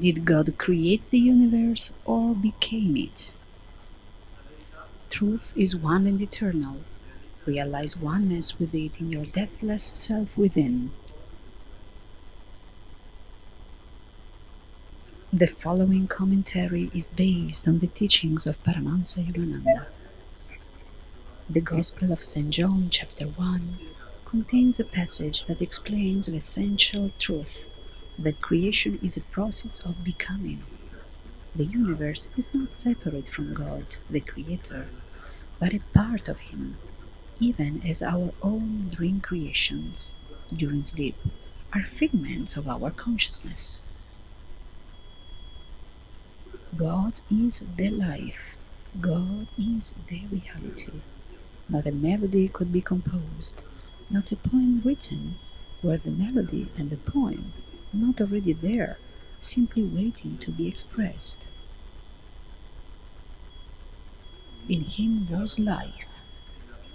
Did God create the universe or became it? Truth is one and eternal. Realize oneness with it in your deathless self within. The following commentary is based on the teachings of Paramahansa Yogananda. The Gospel of St. John, chapter 1, contains a passage that explains the essential truth that creation is a process of becoming. The universe is not separate from God, the Creator, but a part of Him, even as our own dream creations, during sleep, are figments of our consciousness. God is the life. God is the reality. Not a melody could be composed, not a poem written, were the melody and the poem not already there, simply waiting to be expressed. In Him was life,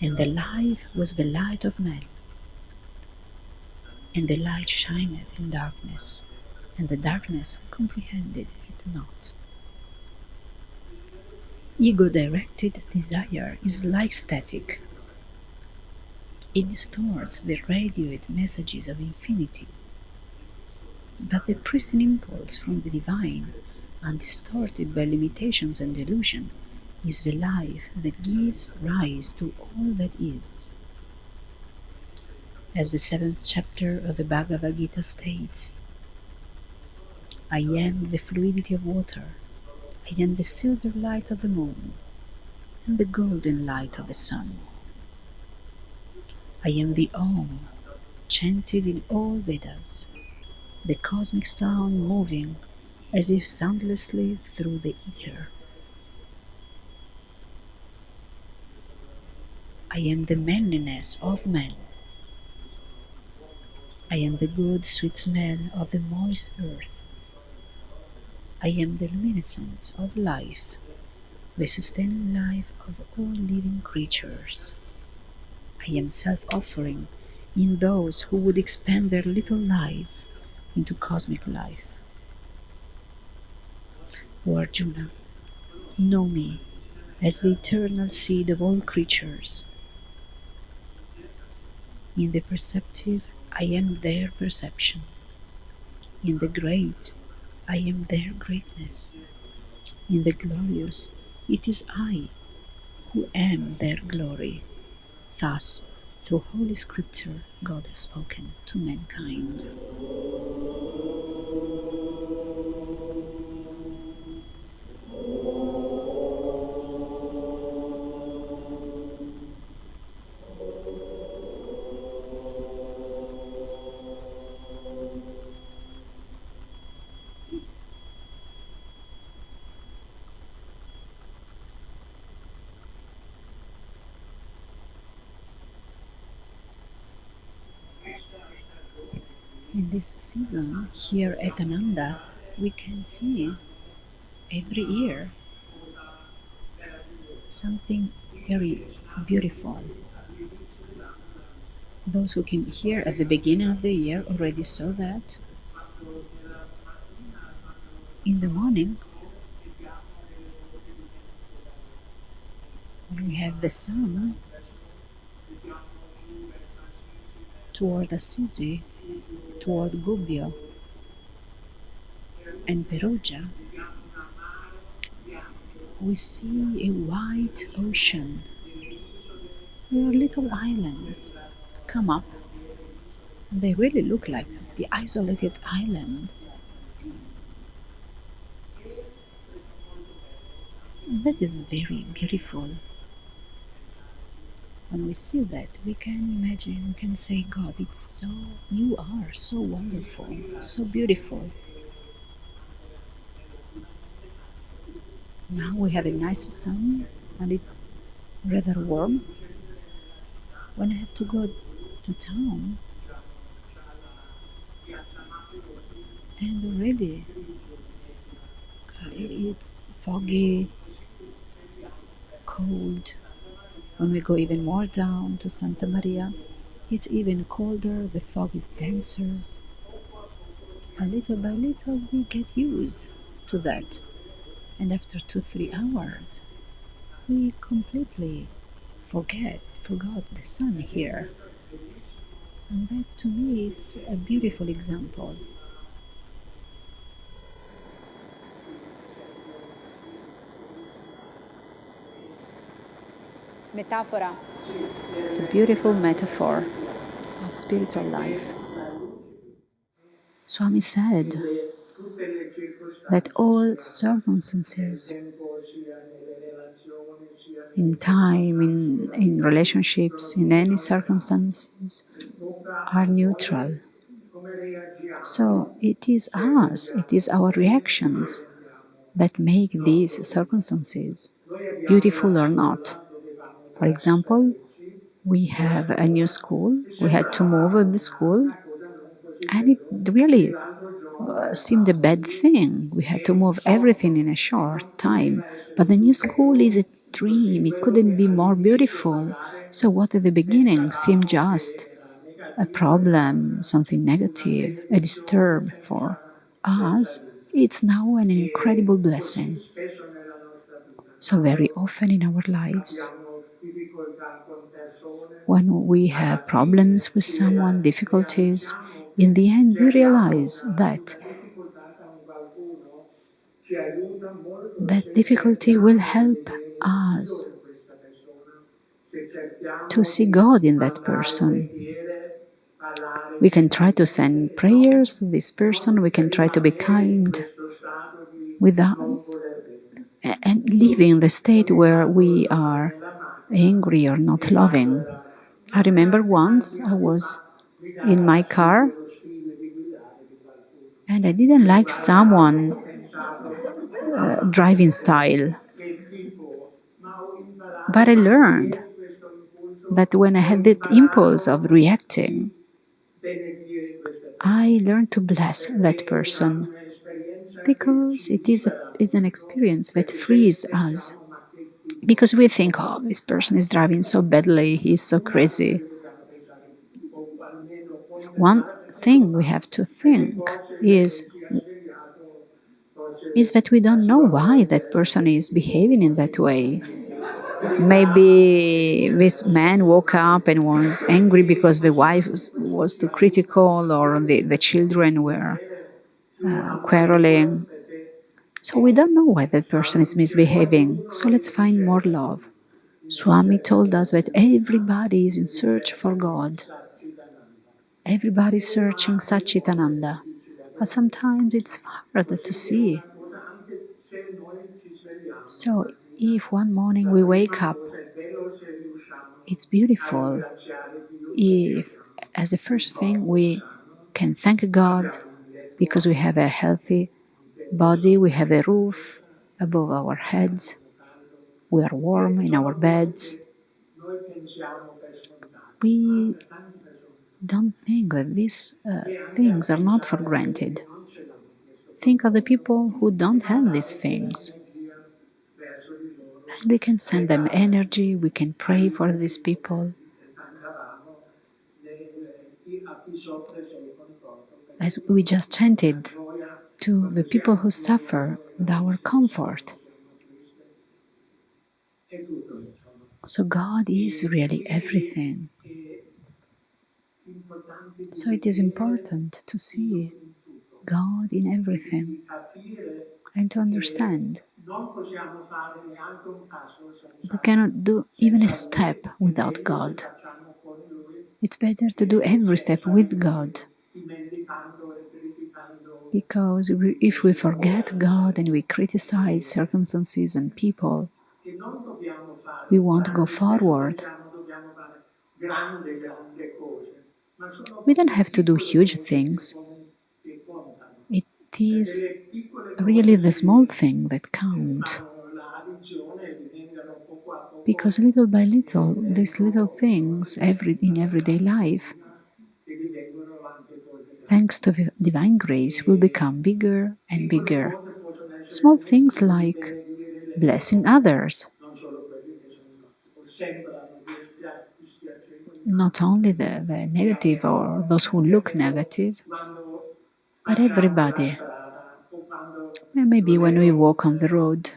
and the life was the light of men. And the light shineth in darkness, and the darkness comprehended it not. Ego-directed desire is like static. It distorts the radiate messages of infinity. But the pristine impulse from the divine, undistorted by limitations and delusion, is the life that gives rise to all that is. As the 7th chapter of the Bhagavad Gita states, I am the fluidity of water, I am the silver light of the moon, and the golden light of the sun. I am the Om, chanted in all Vedas, the cosmic sound moving as if soundlessly through the ether. I am the manliness of man. I am the good sweet smell of the moist earth. I am the luminescence of life, the sustaining life of all living creatures. I am self-offering in those who would expand their little lives into cosmic life. O Arjuna, know me as the eternal seed of all creatures. In the perceptive, I am their perception. In the great, I am their greatness. In the glorious, it is I who am their glory. Thus, through Holy Scripture, God has spoken to mankind. In this season, here at Ananda, we can see every year something very beautiful. Those who came here at the beginning of the year already saw that. In the morning, when we have the sun toward Assisi, toward Gubbio and Perugia, we see a white ocean where little islands come up. They really look like the isolated islands. That is very beautiful. When we see that, we can imagine, we can say, God, you are so wonderful, so beautiful. Now we have a nice sun and it's rather warm. When I have to go to town, and already it's foggy, cold. When we go even more down to Santa Maria, it's even colder, the fog is denser. And little by little, we get used to that. And after 2, 3 hours, we completely forgot the sun here. And that to me, it's a beautiful example. Metafora. It's a beautiful metaphor of spiritual life. Swami said that all circumstances in time, in relationships, in any circumstances are neutral. So it is us, it is our reactions that make these circumstances beautiful or not. For example, we have a new school, we had to move the school, and it really seemed a bad thing. We had to move everything in a short time. But the new school is a dream, it couldn't be more beautiful. So, what at the beginning seemed just a problem, something negative, a disturb for us, it's now an incredible blessing. So, very often in our lives, when we have problems with someone, difficulties, in the end we realize that difficulty will help us to see God in that person. We can try to send prayers to this person, we can try to be kind without and living in the state where we are angry or not loving. I remember once I was in my car and I didn't like someone driving style. But I learned that when I had that impulse of reacting, I learned to bless that person because it's an experience that frees us. Because we think, oh, this person is driving so badly, he's so crazy. One thing we have to think is that we don't know why that person is behaving in that way. Maybe this man woke up and was angry because the wife was too critical or the children were quarreling. So we don't know why that person is misbehaving. So let's find more love. Swami told us that everybody is in search for God. Everybody is searching Satchitananda. But sometimes it's hard to see. So if one morning we wake up, it's beautiful. If, as the first thing, we can thank God because we have a healthy body, we have a roof above our heads, we are warm in our beds. We don't think that these things are not for granted. Think of the people who don't have these things. And we can send them energy, we can pray for these people. As we just chanted, to the people who suffer, our comfort. So God is really everything. So it is important to see God in everything and to understand. We cannot do even a step without God. It's better to do every step with God. Because if we forget God and we criticize circumstances and people, we won't go forward. We don't have to do huge things. It is really the small thing that count. Because little by little, these little things in everyday life, thanks to the divine grace, will become bigger and bigger. Small things like blessing others, not only the negative or those who look negative, But everybody, maybe when we walk on the road,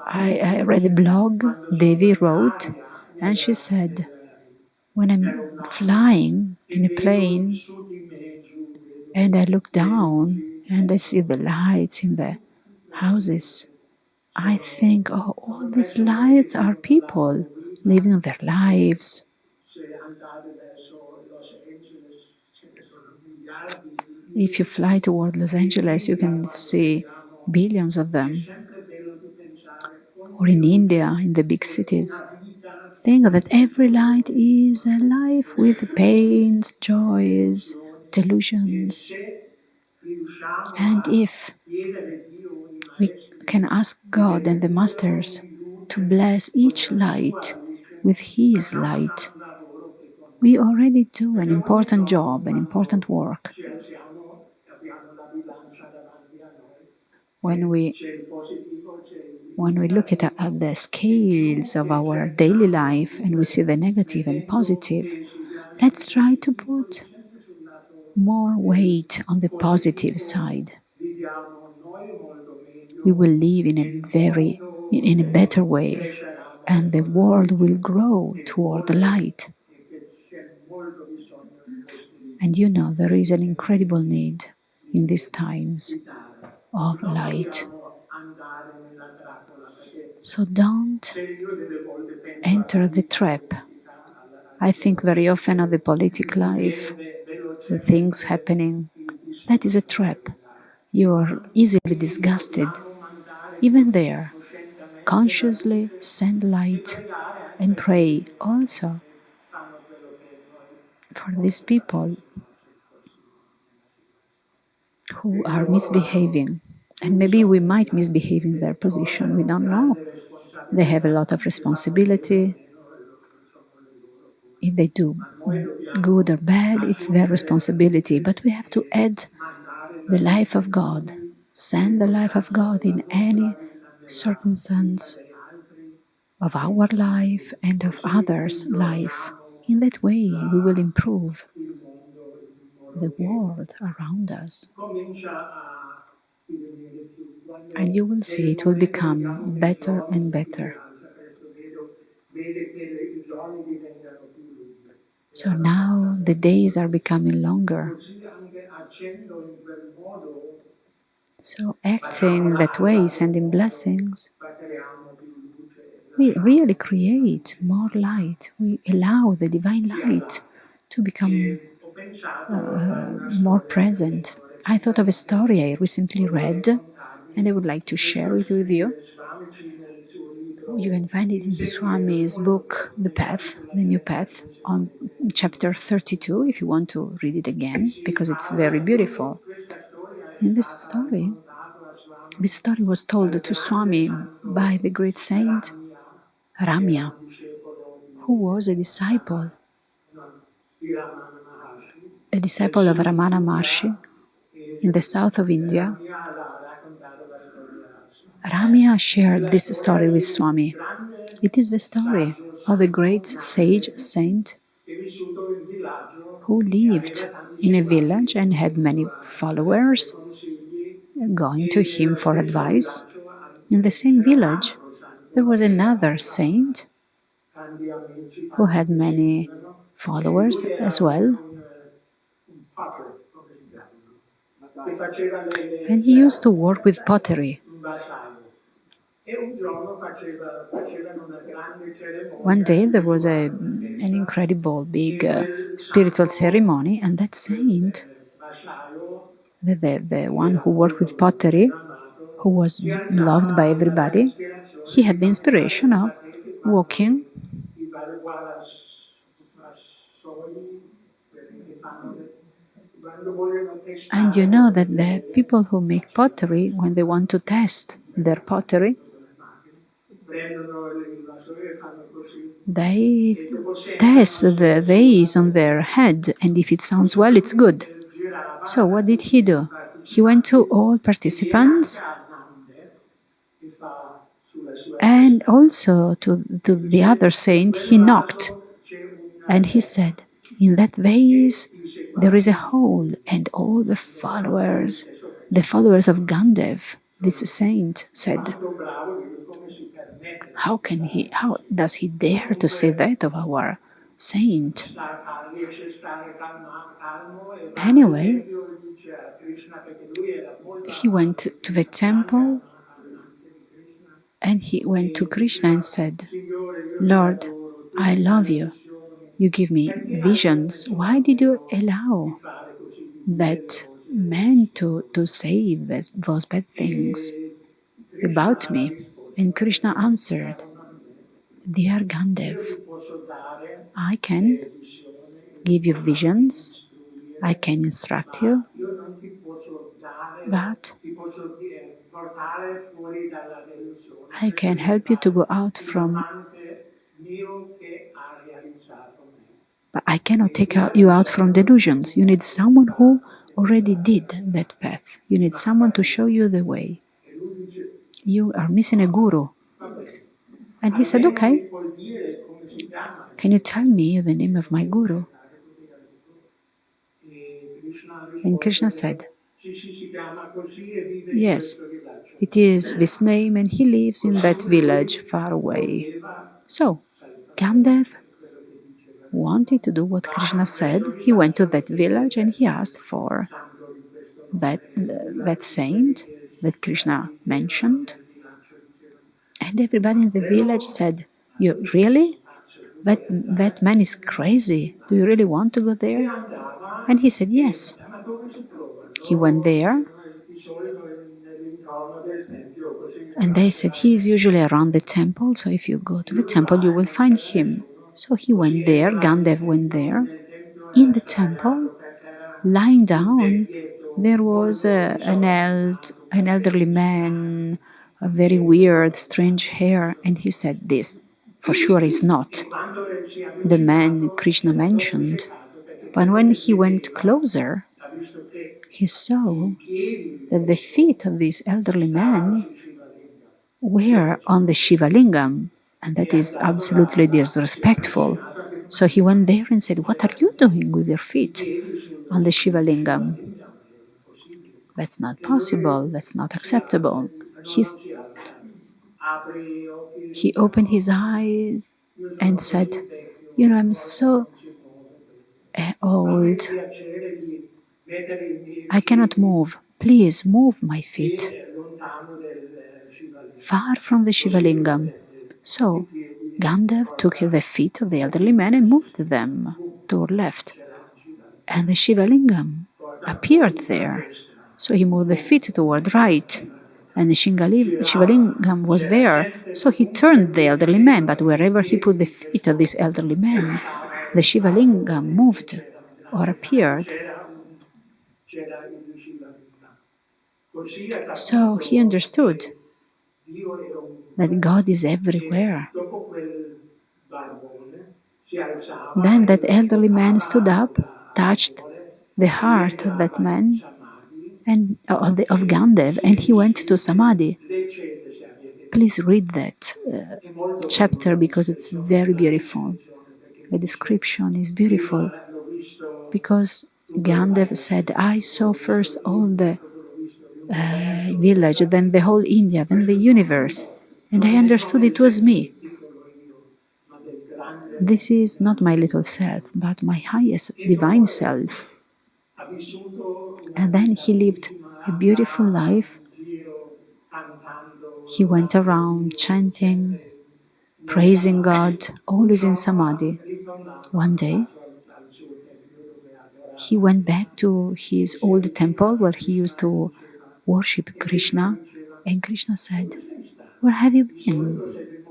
I read a blog Devi wrote, and she said, when I'm flying in a plane and I look down and I see the lights in the houses, I think, oh, all these lights are people living their lives. If you fly toward Los Angeles, you can see billions of them. Or in India, in the big cities. Think that every light is a life with pains, joys, delusions. And if we can ask God and the Masters to bless each light with His light, we already do an important job, an important work. When we look at the scales of our daily life and we see the negative and positive, let's try to put more weight on the positive side. We will live in a better way, and the world will grow toward the light. And you know, there is an incredible need in these times of light. So don't enter the trap. I think very often of the political life, the things happening. That is a trap. You are easily disgusted. Even there, consciously send light and pray also for these people who are misbehaving. And maybe we might misbehave in their position, we don't know. They have a lot of responsibility. If they do good or bad, it's their responsibility. But we have to add the life of God, send the life of God in any circumstance of our life and of others' life. In that way, we will improve the world around us. And you will see it will become better and better. So now the days are becoming longer. So acting in that way, sending blessings, we really create more light. We allow the divine light to become more present. I thought of a story I recently read, and I would like to share it with you. You can find it in Swami's book, The Path, The New Path, on chapter 32, if you want to read it again, because it's very beautiful. In this story was told to Swami by the great saint Ramya, who was a disciple of Ramana Maharshi in the south of India. Ramya shared this story with Swami. It is the story of the great sage saint who lived in a village and had many followers going to him for advice. In the same village, there was another saint who had many followers as well. And he used to work with pottery. One day there was an incredible big spiritual ceremony, and that saint, the one who worked with pottery, who was loved by everybody, he had the inspiration of walking and you know that the people who make pottery, when they want to test their pottery, they test the vase on their head, and if it sounds well, it's good. So what did he do? He went to all participants and also to the other saint. He knocked and he said, "In that vase there is a hole, and all the followers of Gandev, this saint, said, how does he dare to say that of our saint? Anyway, he went to the temple and he went to Krishna and said, Lord, I love you. You give me visions. Why did you allow that man to say those bad things about me? And Krishna answered, Dear Gandev, I can give you visions, I can instruct you, but I can help you to go out from, but I cannot take you out from delusions. You need someone who already did that path. You need someone to show you the way. You are missing a guru. And he said, okay, can you tell me the name of my guru? And Krishna said, yes, it is this name and he lives in that village far away. So, Gandev wanted to do what Krishna said. He went to that village and he asked for that saint that Krishna mentioned. And everybody in the village said, you really? That man is crazy. Do you really want to go there? And he said, yes. He went there. And they said, he is usually around the temple, so if you go to the temple, you will find him. So he went there, Gandev went there. In the temple, lying down, there was an elderly man, a very weird, strange hair, and he said, this for sure is not the man Krishna mentioned. But when he went closer, he saw that the feet of this elderly man were on the Shiva Lingam, and that is absolutely disrespectful. So he went there and said, what are you doing with your feet on the Shiva Lingam? That's not possible, that's not acceptable. He opened his eyes and said, I'm so old. I cannot move. Please move my feet far from the Shiva Lingam. So Gandev took the feet of the elderly man and moved them toward left. And the Shiva Lingam appeared there. So he moved the feet toward right. And the Shiva Lingam was there. So he turned the elderly man, but wherever he put the feet of this elderly man, the Shiva Lingam moved or appeared. So he understood that God is everywhere. Then that elderly man stood up, touched the heart of that man and of Gandev, and he went to Samadhi. Please read that chapter because it's very beautiful. The description is beautiful because Gandev said, I saw first all the village, then the whole India, then the universe, and I understood it was me. This is not my little self, but my highest divine self. And then he lived a beautiful life. He went around chanting, praising God, always in Samadhi. One day, he went back to his old temple where he used to worship Krishna, and Krishna said, where have you been?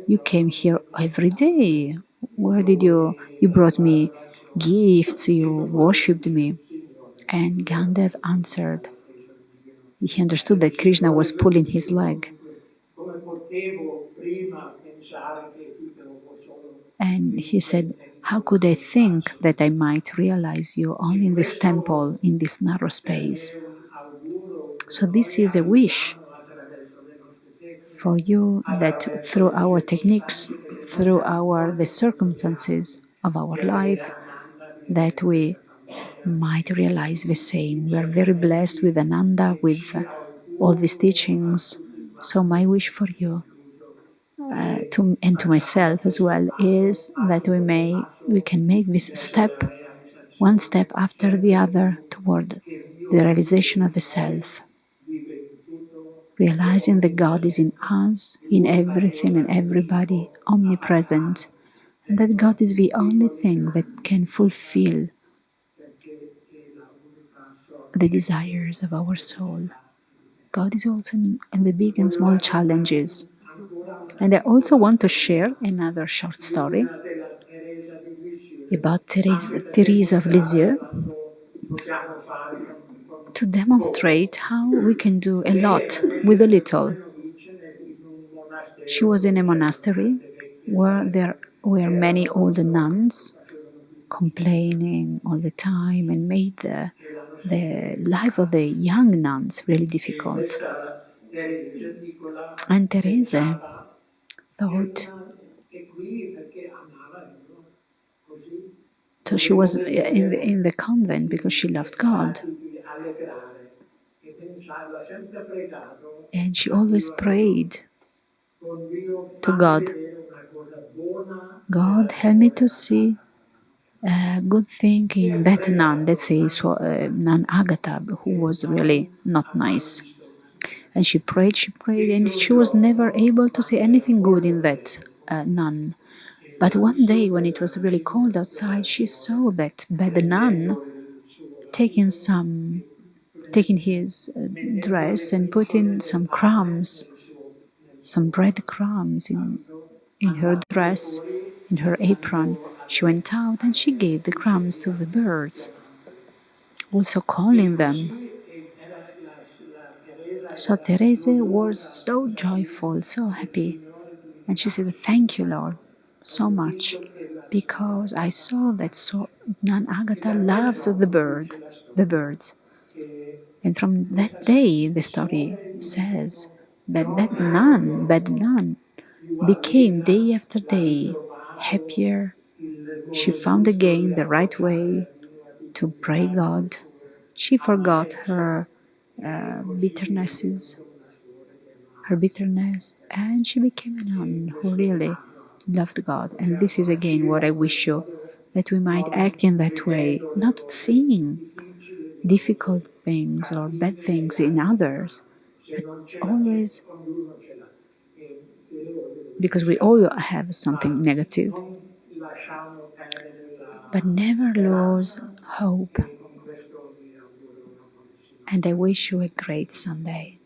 You came here every day. Where did you brought me gifts, you worshipped me. And Gandev answered, he understood that Krishna was pulling his leg. And he said, how could I think that I might realize you only in this temple, in this narrow space? So this is a wish for you that through our techniques, through the circumstances of our life, that we might realize the same. We are very blessed with Ananda, with all these teachings. So my wish for you, and to myself as well, is that we can make this step, one step after the other, toward the realization of the self, realizing that God is in us, in everything and everybody, omnipresent, and that God is the only thing that can fulfill the desires of our soul. God is also in the big and small challenges. And I also want to share another short story about Therese of Lisieux, to demonstrate how we can do a lot with a little. She was in a monastery where there were many old nuns complaining all the time and made the life of the young nuns really difficult. And Teresa thought, so she was in the convent because she loved God. And she always prayed to God, God, help me to see a good thing in that nun, let's say, Nun Agatha, who was really not nice. And she prayed, and she was never able to see anything good in that nun. But one day, when it was really cold outside, she saw that bad nun taking his dress and putting some crumbs, some bread crumbs in her dress, in her apron. She went out and she gave the crumbs to the birds, also calling them. So Teresa was so joyful, so happy. And she said, thank you, Lord, so much, because I saw that Nun Agatha loves the birds. And from that day, the story says that bad nun, became day after day happier. She found again the right way to pray God. She forgot bitternesses, her bitterness, and she became a nun who really loved God. And this is again what I wish you, that we might act in that way, not seeing difficult things or bad things in others, but always, because we all have something negative, but never lose hope. And I wish you a great Sunday.